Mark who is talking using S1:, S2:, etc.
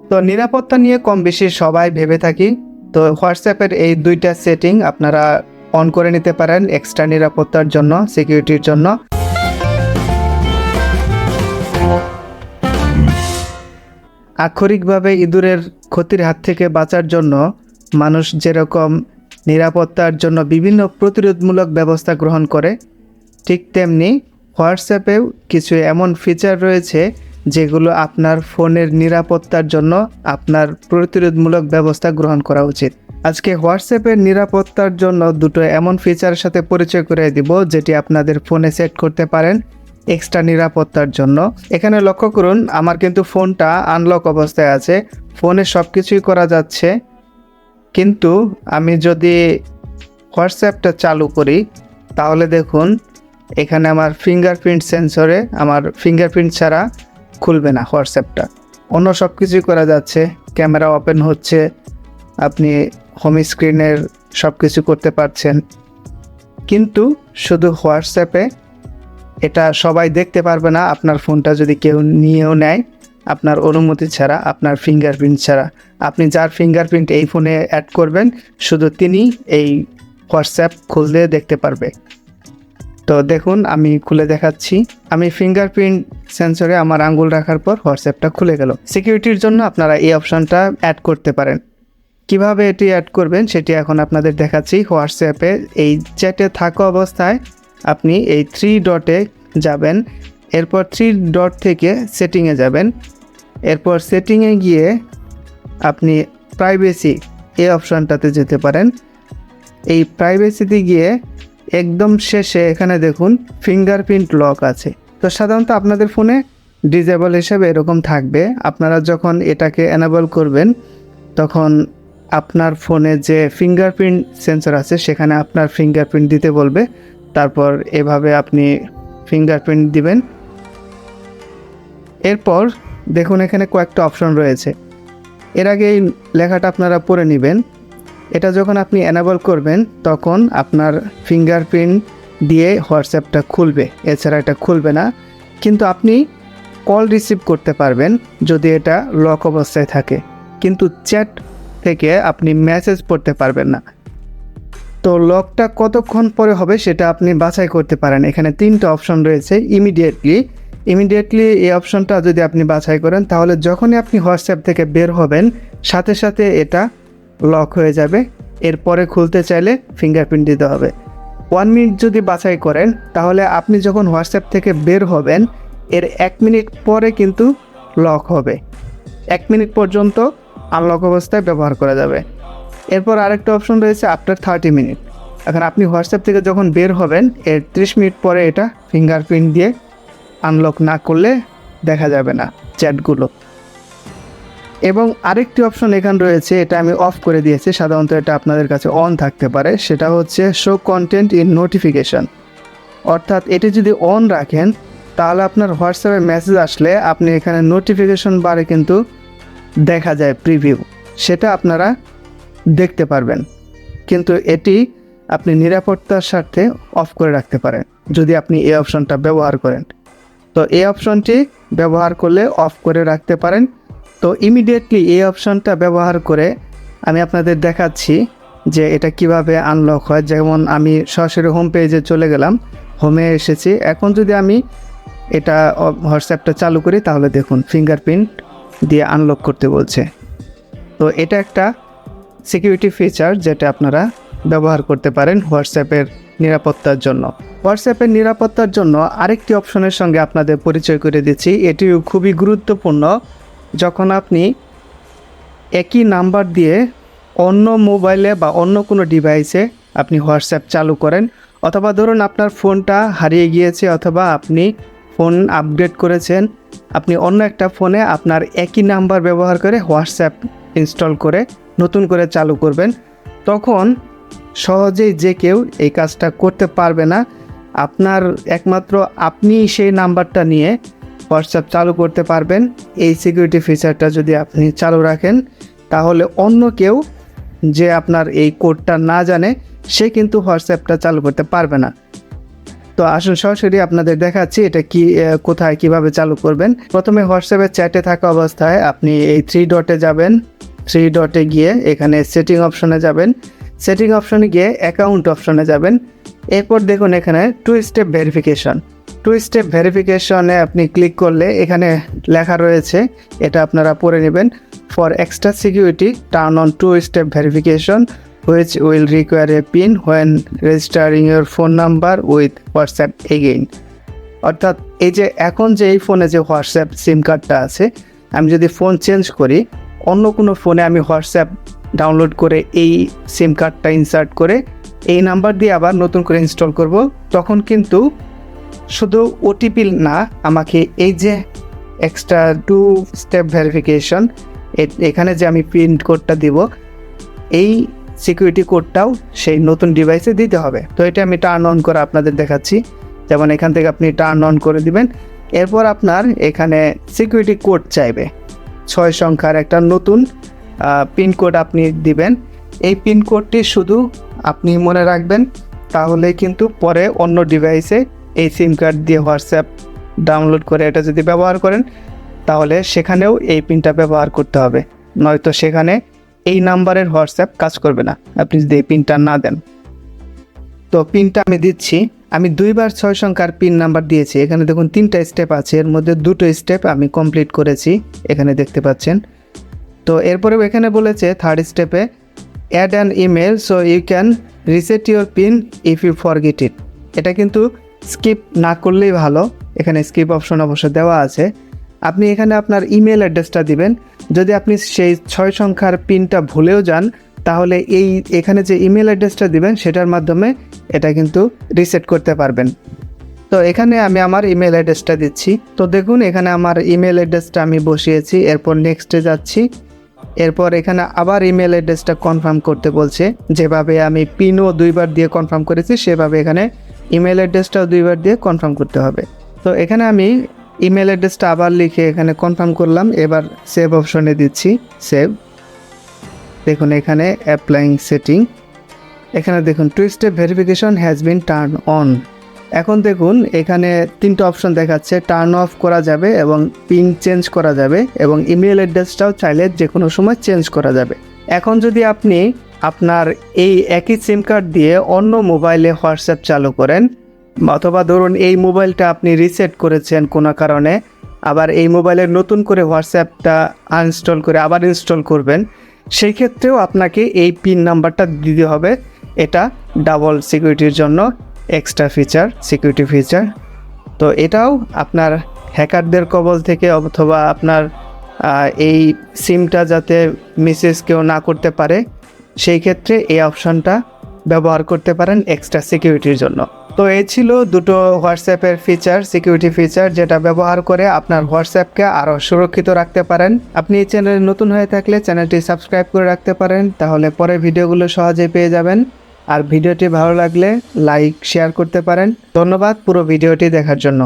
S1: তো নিরাপত্তা নিয়ে কম বেশি সবাই ভেবে থাকি। তো হোয়াটসঅ্যাপের এই দুইটা সেটিং আপনারা অন করে নিতে পারেন এক্সট্রা নিরাপত্তার জন্য, সিকিউরিটির জন্য। আক্ষরিকভাবে ইঁদুরের ক্ষতির হাত থেকে বাঁচার জন্য মানুষ যেরকম নিরাপত্তার জন্য বিভিন্ন প্রতিরোধমূলক ব্যবস্থা গ্রহণ করে, ঠিক তেমনি হোয়াটসঅ্যাপেও কিছু এমন ফিচার রয়েছে যেগুলো আপনার ফোনের নিরাপত্তার জন্য আপনার প্রতিরোধমূলক ব্যবস্থা গ্রহণ করা উচিত। আজকে হোয়াটসঅ্যাপের নিরাপত্তার জন্য দুটো এমন ফিচারের সাথে পরিচয় করে দিব যেটি আপনাদের ফোনে সেট করতে পারেন এক্সট্রা নিরাপত্তার জন্য। এখানে লক্ষ্য করুন, আমার কিন্তু ফোনটা আনলক অবস্থায় আছে, ফোনে সব কিছুই করা যাচ্ছে, কিন্তু আমি যদি হোয়াটসঅ্যাপটা চালু করি তাহলে দেখুন এখানে আমার ফিঙ্গারপ্রিন্ট সেন্সরে আমার ফিঙ্গারপ্রিন্ট ছাড়া খুলবে না হোয়াটসঅ্যাপটা। অন্য সব কিছুই করা যাচ্ছে, ক্যামেরা ওপেন হচ্ছে, আপনি হোম স্ক্রিনের সব কিছু করতে পারছেন, কিন্তু শুধু হোয়াটসঅ্যাপে এটা সবাই দেখতে পারবে না আপনার ফোনটা যদি কেউ নিয়েও নেয় আপনার অনুমতি ছাড়া, আপনার ফিঙ্গারপ্রিন্ট ছাড়া। আপনি যার ফিঙ্গারপ্রিন্ট এই ফোনে অ্যাড করবেন শুধু তিনি এই হোয়াটসঅ্যাপ খুললে দেখতে পারবে। তো দেখুন আমি খুলে দেখাচ্ছি, আমি ফিঙ্গারপ্রিন্ট সেন্সরে আমার আঙ্গুল রাখার পর হোয়াটসঅ্যাপটা খুলে গেল। সিকিউরিটির জন্য আপনারা এই অপশনটা অ্যাড করতে পারেন। কিভাবে এটি অ্যাড করবেন সেটি এখন আপনাদের দেখাচ্ছি। হোয়াটসঅ্যাপে এই চ্যাটে থাকা অবস্থায় আপনি এই 3 ডটে যাবেন, এরপর 3 ডট থেকে সেটিংয়ে যাবেন, এরপর সেটিংয়ে গিয়ে আপনি প্রাইভেসি এই অপশনটাতে যেতে পারেন। এই প্রাইভেসিতে গিয়ে একদম শেষে এখানে দেখুন ফিঙ্গারপ্রিন্ট লক আছে। তো সাধারণত আপনাদের ফোনে ডিসেবল হিসেবে এরকম থাকবে। আপনারা যখন এটাকে এনেবল করবেন তখন আপনার ফোনে যে ফিঙ্গারপ্রিন্ট সেন্সর আছে সেখানে আপনার ফিঙ্গারপ্রিন্ট দিতে বলবে, তারপর এভাবে আপনি ফিঙ্গারপ্রিন্ট দিবেন। এরপর দেখুন এখানে কয়েকটা অপশন রয়েছে, এর আগে এই লেখাটা আপনারা পড়ে নেবেন। এটা যখন আপনি এনেবল করবেন তখন আপনার ফিঙ্গারপ্রিন্ট দিয়ে হোয়াটসঅ্যাপটা খুলবে, এছাড়া এটা খুলবে না। কিন্তু আপনি কল রিসিভ করতে পারবেন যদি এটা লক অবস্থায় থাকে, কিন্তু চ্যাট থেকে আপনি মেসেজ পড়তে পারবেন না। তো লকটা কতক্ষণ পরে হবে সেটা আপনি বাছাই করতে পারেন। এখানে 3টা অপশন রয়েছে। ইমিডিয়েটলি এই অপশনটা যদি আপনি বাছাই করেন তাহলে যখনই আপনি হোয়াটসঅ্যাপ থেকে বের হবেন সাথে সাথে এটা লক হয়ে যাবে। এরপরে খুলতে চাইলে ফিঙ্গারপ্রিন্ট দিতে হবে। 1 মিনিট যদি বাছাই করেন তাহলে আপনি যখন হোয়াটসঅ্যাপ থেকে বের হবেন এর 1 মিনিট পরে কিন্তু লক হবে। 1 মিনিট পর্যন্ত আনলক অবস্থায় ব্যবহার করা যাবে। এরপর আরেকটা অপশন রয়েছে আফটার 30 মিনিট। এখন আপনি হোয়াটসঅ্যাপ থেকে যখন বের হবেন এর 30 মিনিট পরে এটা ফিঙ্গারপ্রিন্ট দিয়ে আনলক না করলে দেখা যাবে না চ্যাটগুলো। এবং আরেকটি অপশন এখানে রয়েছে, এটা আমি অফ করে দিয়েছি, সাধারণত এটা আপনাদের কাছে অন থাকতে পারে, সেটা হচ্ছে শো কন্টেন্ট ইন নোটিফিকেশন। অর্থাৎ এটি যদি অন রাখেন তাহলে আপনার হোয়াটসঅ্যাপে মেসেজ আসলে আপনি এখানে নোটিফিকেশন বারে কিন্তু দেখা যায় প্রিভিউ, সেটা আপনারা দেখতে পারবেন। কিন্তু এটি আপনি নিরাপত্তার স্বার্থে অফ করে রাখতে পারেন যদি আপনি এই অপশনটা ব্যবহার করেন। তো এই অপশনটি ব্যবহার করলে অফ করে রাখতে পারেন। তো ইমিডিয়েটলি এই অপশনটা ব্যবহার করে আমি আপনাদের দেখাচ্ছি যে এটা কিভাবে আনলক হয়। যেমন আমি সরাসরি হোম পেজে চলে গেলাম, হোমে এসেছি। এখন যদি আমি এটা হোয়াটসঅ্যাপটা চালু করি তাহলে দেখুন ফিঙ্গারপ্রিন্ট দিয়ে আনলক করতে বলছে। তো এটা একটা সিকিউরিটি ফিচার যেটা আপনারা ব্যবহার করতে পারেন হোয়াটসঅ্যাপের নিরাপত্তার জন্য। হোয়াটসঅ্যাপের নিরাপত্তার জন্য আরেকটি অপশনের সঙ্গে আপনাদের পরিচয় করে দিচ্ছি, এটিও খুবই গুরুত্বপূর্ণ। যখন আপনি একই নাম্বার দিয়ে অন্য মোবাইলে বা অন্য কোনো ডিভাইসে আপনি হোয়াটসঅ্যাপ চালু করেন, অথবা ধরুন আপনার ফোনটা হারিয়ে গিয়েছে অথবা আপনি ফোন আপগ্রেড করেছেন, আপনি অন্য একটা ফোনে আপনার একই নাম্বার ব্যবহার করে হোয়াটসঅ্যাপ ইনস্টল করে নতুন করে চালু করবেন, তখন সহজেই যে কেউ এই কাজটা করতে পারবে না। আপনার একমাত্র আপনি সেই নাম্বারটা নিয়ে হোয়াটসঅ্যাপ চালু করতে পারবেন। এই সিকিউরিটি ফিচারটা যদি আপনি চালু রাখেন তাহলে অন্য কেউ যে আপনার এই কোডটা না জানে সে কিন্তু হোয়াটসঅ্যাপটা চালু করতে পারবে না। তো আসুন সরাসরি আপনাদের দেখাচ্ছি এটা কি কোথায় কিভাবে চালু করবেন। প্রথমে হোয়াটসঅ্যাপের চ্যাটে থাকা অবস্থায় আপনি এই 3 ডটে যাবেন, 3 ডটে গিয়ে এখানে সেটিং অপশনে যাবেন, সেটিং অপশনে গিয়ে অ্যাকাউন্ট অপশনে যাবেন। এরপর দেখুন এখানে 2 স্টেপ ভেরিফিকেশন, 2 স্টেপ ভেরিফিকেশনে আপনি ক্লিক করলে এখানে লেখা রয়েছে, এটা আপনারা পড়ে নেবেন। For extra security turn on 2 step verification which will require a PIN when registering your phone number with WhatsApp again। অর্থাৎ এই যে এখন যে এই ফোনে যে হোয়াটসঅ্যাপ সিম কার্ডটা আছে, আমি যদি ফোন চেঞ্জ করি, অন্য কোনো ফোনে আমি হোয়াটসঅ্যাপ ডাউনলোড করে এই সিম কার্ডটা ইনসার্ট করে এই নাম্বার দিয়ে আবার নতুন করে ইনস্টল করব, তখন কিন্তু শুধু ওটিপি না, আমাকে এই যে এক্সট্রা 2 স্টেপ ভেরিফিকেশন এখানে যে আমি পিন কোডটা দিব, এই সিকিউরিটি কোডটাও সেই নতুন ডিভাইসে দিতে হবে। তো এটা আমি টার্ন অন করে আপনাদের দেখাচ্ছি। যেমন এখান থেকে আপনি টার্ন অন করে দিবেন। এরপর আপনার এখানে সিকিউরিটি কোড চাইবে, 6 সংখ্যার একটা নতুন পিন কোড আপনি দিবেন। এই পিন কোডটি শুধু আপনি মনে রাখবেন, তাহলে কিন্তু পরে অন্য ডিভাইসে এই সিম কার্ড দিয়ে হোয়াটসঅ্যাপ ডাউনলোড করে এটা যদি ব্যবহার করেন, তাহলে সেখানেও এই পিনটা ব্যবহার করতে হবে, নয়তো সেখানে এই নাম্বারের হোয়াটসঅ্যাপ কাজ করবে না আপনি যদি এই পিনটা না দেন। তো পিনটা আমি দিচ্ছি, আমি 2 বার 6 সংখ্যার পিন নাম্বার দিয়েছি। এখানে দেখুন 3টা স্টেপ আছে, এর মধ্যে 2টো স্টেপ আমি কমপ্লিট করেছি, এখানে দেখতে পাচ্ছেন। তো এরপরেও এখানে বলেছে 3rd স্টেপে add an email so you can reset your pin if you forget it. এটা কিন্তু স্কিপ না করলেই ভালো, এখানে স্কিপ অপশন অবশ্য দেওয়া আছে। আপনি এখানে আপনার ইমেল অ্যাড্রেসটা দিবেন। যদি আপনি সেই 6 সংখ্যার পিনটা ভুলেও যান, তাহলে এখানে যে ইমেল অ্যাড্রেসটা দিবেন সেটার মাধ্যমে এটা কিন্তু রিসেট করতে পারবেন। তো এখানে আমি আমার ইমেল অ্যাড্রেসটা দিচ্ছি। তো দেখুন এখানে আমার ইমেল অ্যাড্রেসটা আমি বসিয়েছি, এরপর নেক্সটে যাচ্ছি। এরপর এখানে আবার ইমেল অ্যাড্রেসটা কনফার্ম করতে বলছে, যেভাবে আমি পিনও 2 বার দিয়ে কনফার্ম করেছি সেভাবে এখানে ইমেল অ্যাড্রেসটাও 2 বার দিয়ে কনফার্ম করতে হবে। তো এখানে আমি ইমেল অ্যাড্রেসটা আবার লিখে এখানে কনফার্ম করলাম। এবার সেভ অপশনে দিচ্ছি, সেভ। দেখুন এখানে অ্যাপ্লাইং সেটিং, এখানে দেখুন 2 step verification has been turn on. এখন দেখুন এখানে 3টা অপশন দেখাচ্ছে, টার্ন অফ করা যাবে এবং পিন চেঞ্জ করা যাবে এবং ইমেল অ্যাড্রেসটাও চাইলে যে কোনো সময় চেঞ্জ করা যাবে। এখন যদি আপনি আপনার এই একই সিম কার্ড দিয়ে অন্য মোবাইলে হোয়াটসঅ্যাপ চালু করেন, অথবা ধরুন এই মোবাইলটা আপনি রিসেট করেছেন কোনো কারণে, আবার এই মোবাইলে নতুন করে হোয়াটসঅ্যাপটা আনইনস্টল করে আবার ইনস্টল করবেন, সেই ক্ষেত্রেও আপনাকে এই পিন নাম্বারটা দিতে হবে। এটা ডাবল সিকিউরিটির জন্য এক্সট্রা ফিচার, সিকিউরিটি ফিচার। তো এটাও আপনার হ্যাকারদের কবল থেকে অথবা আপনার এই সিমটা যাতে মিসইউজ কেউ না করতে পারে, সেই ক্ষেত্রে এই অপশনটা ব্যবহার করতে পারেন এক্সট্রা সিকিউরিটির জন্য। তো এই ছিল 2টো হোয়াটসঅ্যাপের ফিচার, সিকিউরিটি ফিচার, যেটা ব্যবহার করে আপনার হোয়াটসঅ্যাপকে আরও সুরক্ষিত রাখতে পারেন। আপনি এই চ্যানেলে নতুন হয়ে থাকলে চ্যানেলটি সাবস্ক্রাইব করে রাখতে পারেন, তাহলে পরে ভিডিওগুলো সহজেই পেয়ে যাবেন। আর ভিডিওটি ভালো লাগলে লাইক শেয়ার করতে পারেন। ধন্যবাদ পুরো ভিডিওটি দেখার জন্য।